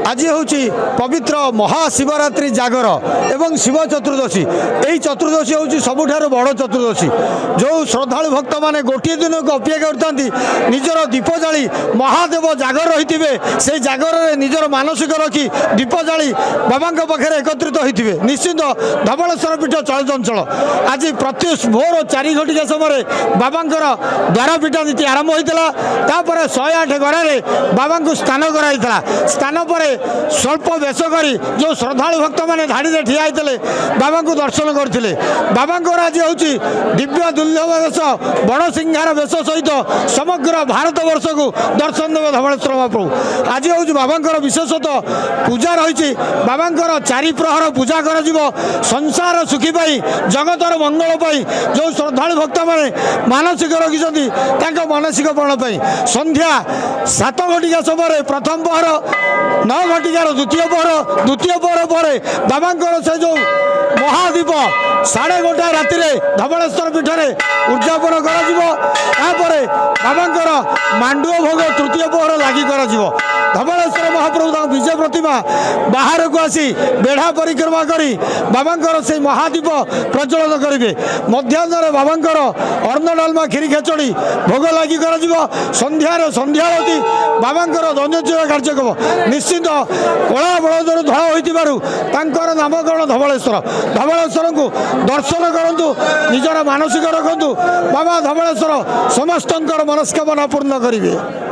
आज हूँ पवित्र महाशिवरात्रि जागर एवं शिव चतुर्दशी। यही चतुर्दशी हूँ सबुठार बड़ चतुर्दशी जो श्रद्धालु भक्त मैंने गोटे दिन को अपेक्षा करते निजर दीप जाली महादेव जागर रही से जागर में निजर मानसिक रखी दीप जाली बाबा पाखे एकत्रित होते निश्चित धवलेश्वर पीठ चलचंचल आज प्रति भोर 4 घटिका समय बाबा द्वारपीठ नीति आरंभ होता 108 गड़े बाबा को स्नान कराइला स्नान पर स्वल्प बेश करी जो श्रद्धालु भक्त मैंने धाड़ी में ठिया होते बाबा को दर्शन करते बाबा आज हूँ दिव्य दुर्लभ वेश बड़ सिंहार वेश सहित समग्र भारत वर्ष को दर्शन देवे धवलेश्वर महाप्रभु। आज हूँ बाबा विशेषतः पूजा रही बाबा 4 प्रहर पूजा कर संसार सुखी पाई जगतर मंगल पाई जो श्रद्धालु भक्त मैंने मानसिक रखिंट मानसिक पूरण संध्या 7 घटिका समय प्रथम पहर 9 घटिकार द्वितीय पहर पर बाबा से जो महादीप 1:30 राति धवलेश्वर पीठ में उद्यापन कर बाबा मांडुआ भोग तृतीय पहर लगी कर धवलेश्वर महाप्रभु विजय प्रतिमा बाहर को आसी बेढ़ा परिक्रमा करी बाबा से महादीप प्रज्वलन करेंगे मध्याह्न बाबा अर्ण डालमा खीरी खेचड़ी भोग लगी कर संध्यार संध्यावती बाबा दैनंदिन कार्यक्रम निश्चित कला बलदर धड़ा होकर नामकरण धवलेश्वर को दर्शन करूँ निजर मानसिक रखु बाबा धवलेश्वर समस्त मनस्कामना पूर्ण करेंगे।